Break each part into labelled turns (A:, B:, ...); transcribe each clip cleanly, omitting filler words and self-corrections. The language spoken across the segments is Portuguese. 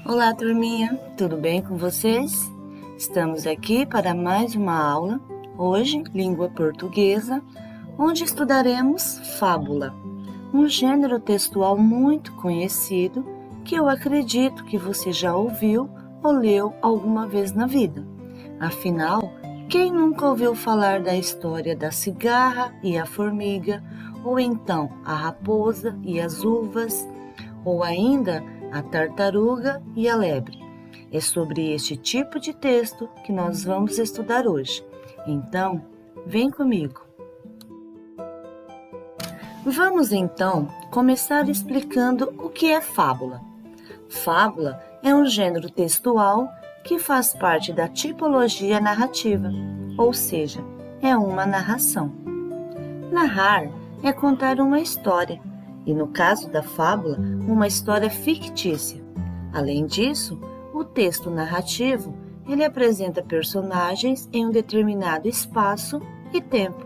A: Olá, turminha! Tudo bem com vocês? Estamos aqui para mais uma aula, hoje, língua portuguesa, onde estudaremos fábula, um gênero textual muito conhecido que eu acredito que você já ouviu ou leu alguma vez na vida. Afinal, quem nunca ouviu falar da história da cigarra e a formiga, ou então a raposa e as uvas, ou ainda a tartaruga e a lebre? É sobre este tipo de texto que nós vamos estudar hoje. Então, vem comigo. Vamos então começar explicando o que é fábula. Fábula é um gênero textual que faz parte da tipologia narrativa, ou seja, é uma narração. Narrar é contar uma história, e no caso da fábula, uma história fictícia. Além disso, o texto narrativo, ele apresenta personagens em um determinado espaço e tempo.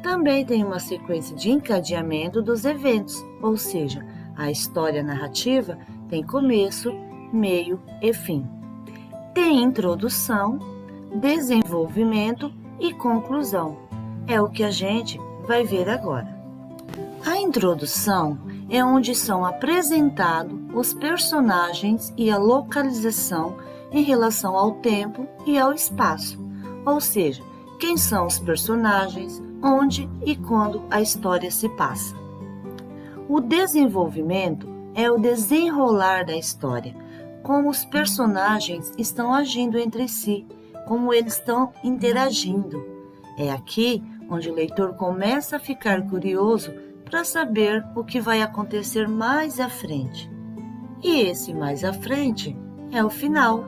A: Também tem uma sequência de encadeamento dos eventos, ou seja, a história narrativa tem começo, meio e fim. Tem introdução, desenvolvimento e conclusão. É o que a gente vai ver agora. A introdução é onde são apresentados os personagens e a localização em relação ao tempo e ao espaço, ou seja, quem são os personagens, onde e quando a história se passa. O desenvolvimento é o desenrolar da história, como os personagens estão agindo entre si, como eles estão interagindo. É aqui onde o leitor começa a ficar curioso para saber o que vai acontecer mais à frente. E esse mais à frente é o final,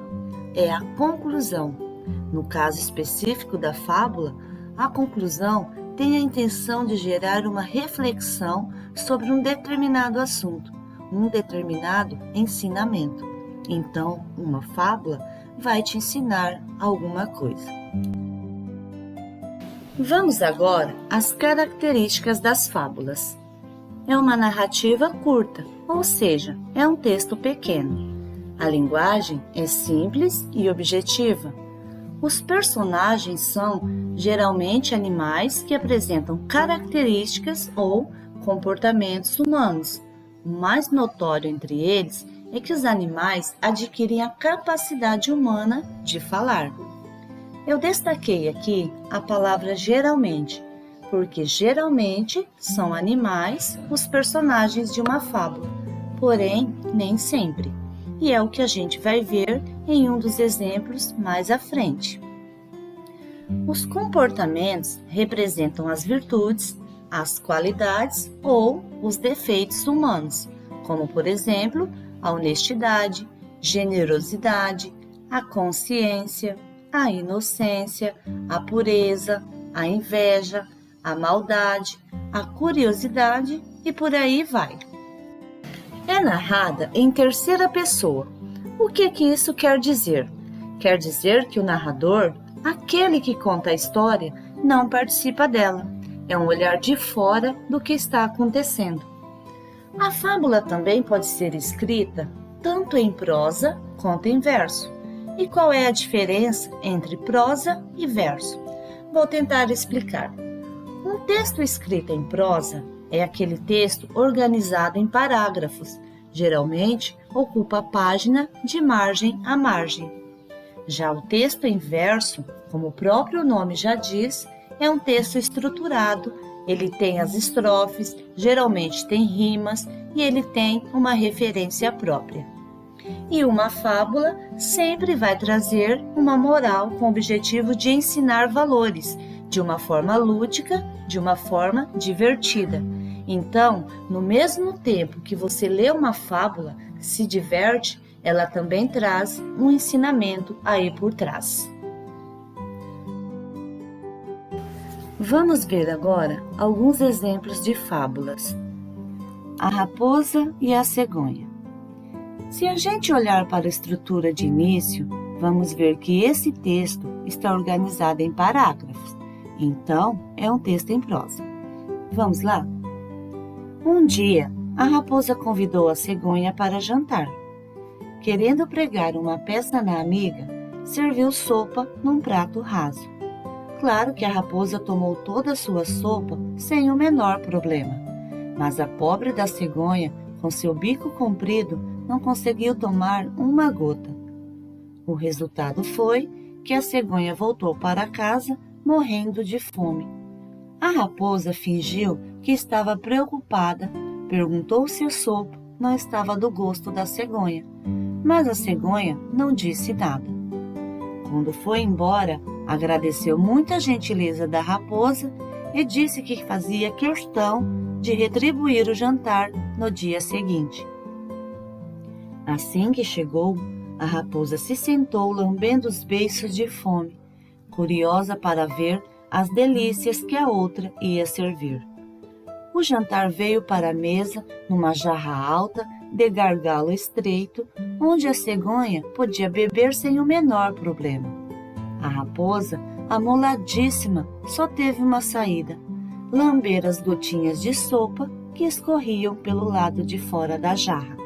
A: é a conclusão. No caso específico da fábula, a conclusão tem a intenção de gerar uma reflexão sobre um determinado assunto, um determinado ensinamento. Então, uma fábula vai te ensinar alguma coisa. Vamos agora às características das fábulas. É uma narrativa curta, ou seja, é um texto pequeno. A linguagem é simples e objetiva. Os personagens são geralmente animais que apresentam características ou comportamentos humanos. O mais notório entre eles é que os animais adquirem a capacidade humana de falar. Eu destaquei aqui a palavra geralmente, porque geralmente são animais os personagens de uma fábula, porém nem sempre. E é o que a gente vai ver em um dos exemplos mais à frente. Os comportamentos representam as virtudes, as qualidades ou os defeitos humanos, como por exemplo, a honestidade, generosidade, a consciência, a inocência, a pureza, a inveja, a maldade, a curiosidade e por aí vai. É narrada em terceira pessoa. O que isso quer dizer? Quer dizer que o narrador, aquele que conta a história, não participa dela. É um olhar de fora do que está acontecendo. A fábula também pode ser escrita tanto em prosa quanto em verso. E qual é a diferença entre prosa e verso? Vou tentar explicar. Um texto escrito em prosa é aquele texto organizado em parágrafos. Geralmente, ocupa a página de margem a margem. Já o texto em verso, como o próprio nome já diz, é um texto estruturado. Ele tem as estrofes, geralmente tem rimas e ele tem uma referência própria. E uma fábula sempre vai trazer uma moral com o objetivo de ensinar valores, de uma forma lúdica, de uma forma divertida. Então, no mesmo tempo que você lê uma fábula, se diverte, ela também traz um ensinamento aí por trás. Vamos ver agora alguns exemplos de fábulas. A raposa e a cegonha. Se a gente olhar para a estrutura de início, vamos ver que esse texto está organizado em parágrafos. Então, é um texto em prosa. Vamos lá? Um dia, a raposa convidou a cegonha para jantar. querendo pregar uma peça na amiga, serviu sopa num prato raso. Claro que a raposa tomou toda a sua sopa sem o menor problema, mas a pobre da cegonha, com seu bico comprido, não conseguiu tomar uma gota. O resultado foi que a cegonha voltou para casa morrendo de fome. A raposa fingiu que estava preocupada, perguntou se a sopa não estava do gosto da cegonha, mas a cegonha não disse nada. Quando foi embora, agradeceu muito a gentileza da raposa e disse que fazia questão de retribuir o jantar no dia seguinte. Assim que chegou, a raposa se sentou lambendo os beiços de fome, curiosa para ver as delícias que a outra ia servir. O jantar veio para a mesa numa jarra alta de gargalo estreito, onde a cegonha podia beber sem o menor problema. A raposa, amoladíssima, só teve uma saída: lamber as gotinhas de sopa que escorriam pelo lado de fora da jarra.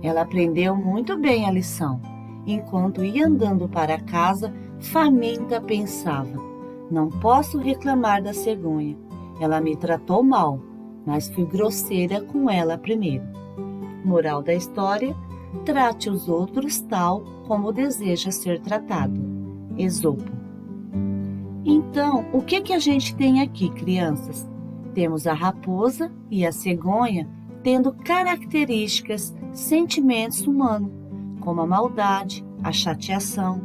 A: Ela aprendeu muito bem a lição. Enquanto ia andando para casa, faminta pensava: não posso reclamar da cegonha. Ela me tratou mal, mas fui grosseira com ela primeiro. Moral da história: trate os outros tal como deseja ser tratado. Esopo. Então, o que a gente tem aqui, crianças? Temos a raposa e a cegonha tendo características, sentimentos humanos, como a maldade, a chateação.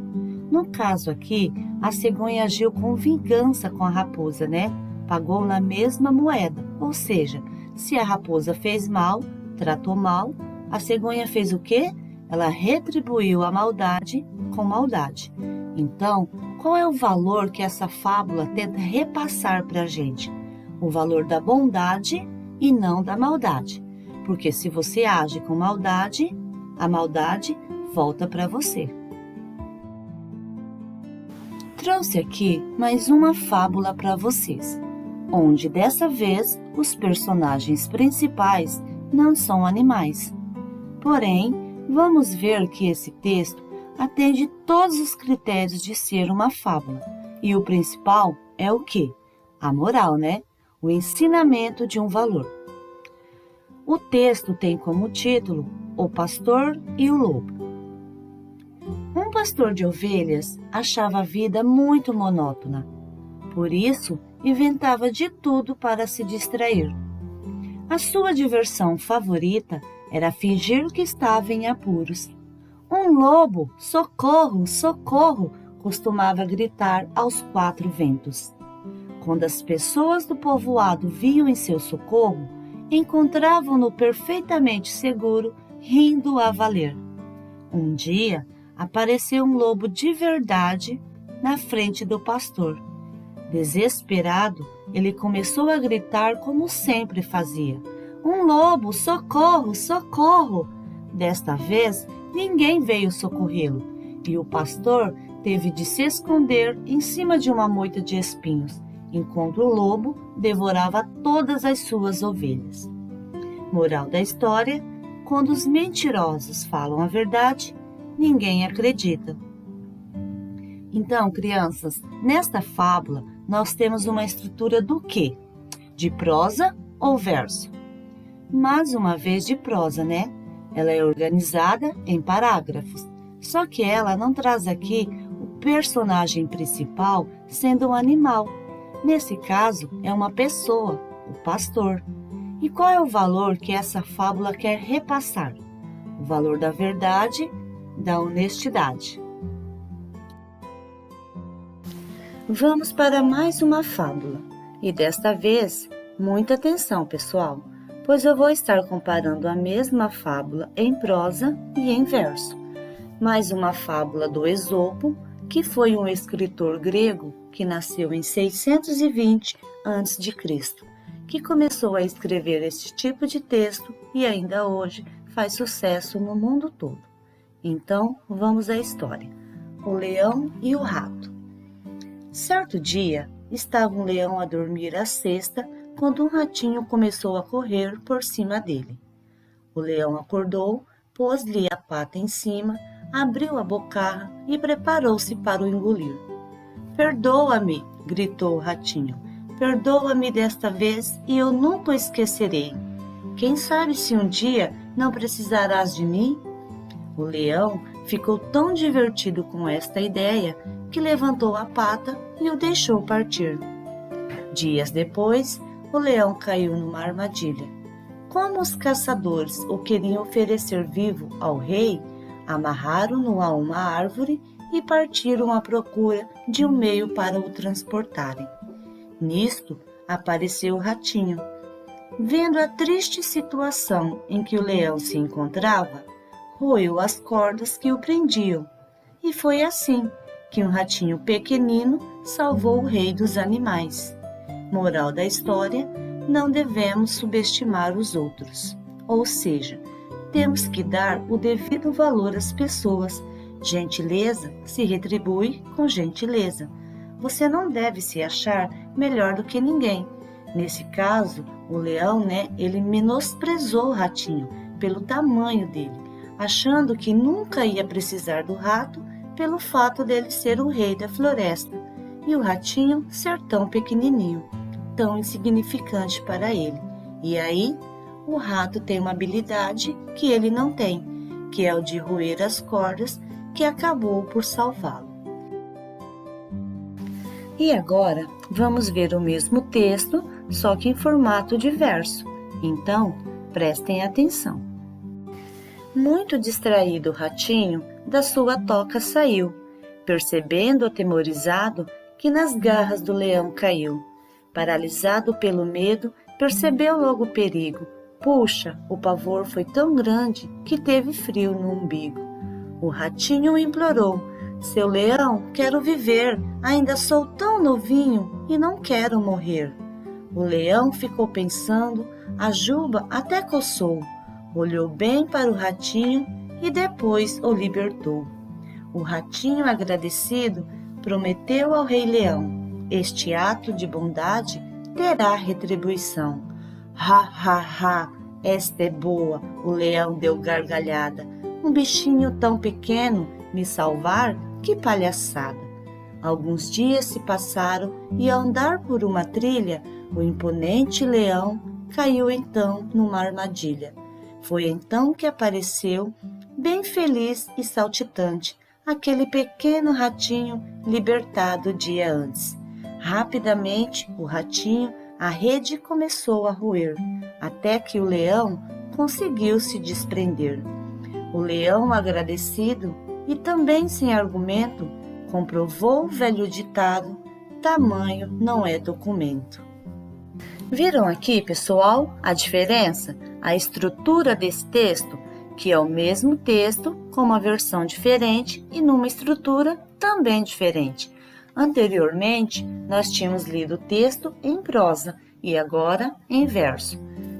A: No caso aqui, a cegonha agiu com vingança com a raposa, né? Pagou na mesma moeda, ou seja, se a raposa fez mal, tratou mal, a cegonha fez o quê? Ela retribuiu a maldade com maldade. Então, qual é o valor que essa fábula tenta repassar para a gente? O valor da bondade e não da maldade. Porque se você age com maldade, a maldade volta para você. Trouxe aqui mais uma fábula para vocês, onde dessa vez os personagens principais não são animais. Porém, vamos ver que esse texto atende todos os critérios de ser uma fábula. E o principal é o quê? A moral, né? O ensinamento de um valor. O texto tem como título O Pastor e o Lobo. Um pastor de ovelhas achava a vida muito monótona. Por isso, inventava de tudo para se distrair. A sua diversão favorita era fingir que estava em apuros. Um lobo, socorro, socorro, costumava gritar aos quatro ventos. Quando as pessoas do povoado viam em seu socorro, encontravam-no perfeitamente seguro, rindo a valer. Um dia, apareceu um lobo de verdade na frente do pastor. Desesperado, ele começou a gritar como sempre fazia: um lobo, socorro, socorro! Desta vez, ninguém veio socorrê-lo, e o pastor teve de se esconder em cima de uma moita de espinhos, enquanto o lobo devorava todas as suas ovelhas. Moral da história: quando os mentirosos falam a verdade, ninguém acredita. Então, crianças, nesta fábula nós temos uma estrutura do quê? De prosa ou verso? Mais uma vez de prosa, né? Ela é organizada em parágrafos, só que ela não traz aqui o personagem principal sendo um animal. Nesse caso, é uma pessoa, o pastor. E qual é o valor que essa fábula quer repassar? O valor da verdade, da honestidade. Vamos para mais uma fábula. E desta vez, muita atenção, pessoal, pois eu vou estar comparando a mesma fábula em prosa e em verso. Mais uma fábula do Esopo, que foi um escritor grego que nasceu em 620 a.C., que começou a escrever este tipo de texto e ainda hoje faz sucesso no mundo todo. Então, vamos à história. O Leão e o Rato. Certo dia, estava um leão a dormir a cesta quando um ratinho começou a correr por cima dele. O leão acordou, pôs-lhe a pata em cima, abriu a bocarra e preparou-se para o engolir. Perdoa-me, gritou o ratinho. Perdoa-me desta vez e eu nunca o esquecerei. Quem sabe se um dia não precisarás de mim? O leão ficou tão divertido com esta ideia que levantou a pata e o deixou partir. Dias depois, o leão caiu numa armadilha. Como os caçadores o queriam oferecer vivo ao rei, amarraram-no a uma árvore e partiram à procura de um meio para o transportarem. Nisto, apareceu o ratinho. Vendo a triste situação em que o leão se encontrava, roeu as cordas que o prendiam. E foi assim que um ratinho pequenino salvou o rei dos animais. Moral da história: não devemos subestimar os outros. Ou seja, temos que dar o devido valor às pessoas. Gentileza se retribui com gentileza. Você não deve se achar melhor do que ninguém. Nesse caso, o leão, ele menosprezou o ratinho pelo tamanho dele, achando que nunca ia precisar do rato pelo fato dele ser o rei da floresta e o ratinho ser tão pequenininho, tão insignificante para ele. E aí, o rato tem uma habilidade que ele não tem, que é o de roer as cordas, que acabou por salvá-lo. E agora, vamos ver o mesmo texto, só que em formato de verso. Então, prestem atenção. Muito distraído o ratinho, da sua toca saiu, percebendo atemorizado que nas garras do leão caiu. Paralisado pelo medo, percebeu logo o perigo. Puxa, o pavor foi tão grande que teve frio no umbigo. O ratinho implorou: seu leão, quero viver, ainda sou tão novinho e não quero morrer. O leão ficou pensando, a juba até coçou, olhou bem para o ratinho e depois o libertou. O ratinho, agradecido, prometeu ao rei leão: este ato de bondade terá retribuição. Ha, ha, ha, esta é boa, o leão deu gargalhada. Um bichinho tão pequeno me salvar? Que palhaçada! Alguns dias se passaram e, ao andar por uma trilha, o imponente leão caiu então numa armadilha. Foi então que apareceu, bem feliz e saltitante, aquele pequeno ratinho libertado dia antes. Rapidamente, o ratinho, a rede começou a roer, até que o leão conseguiu se desprender. O leão, agradecido e também sem argumento, comprovou o velho ditado: tamanho não é documento. Viram aqui, pessoal, a diferença? A estrutura desse texto, que é o mesmo texto com uma versão diferente e numa estrutura também diferente. Anteriormente, nós tínhamos lido o texto em prosa e agora em verso.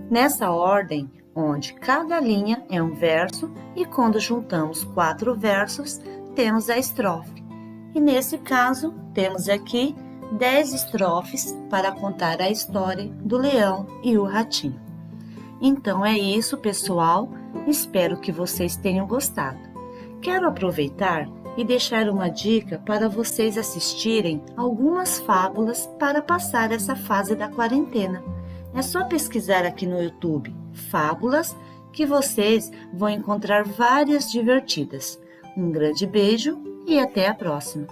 A: Nessa ordem, onde cada linha é um verso e quando juntamos 4 versos, temos a estrofe. E nesse caso, temos aqui 10 estrofes para contar a história do leão e o ratinho. Então é isso, pessoal. Espero que vocês tenham gostado. Quero aproveitar e deixar uma dica para vocês assistirem algumas fábulas para passar essa fase da quarentena. É só pesquisar aqui no YouTube fábulas que vocês vão encontrar várias divertidas. Um grande beijo e até a próxima!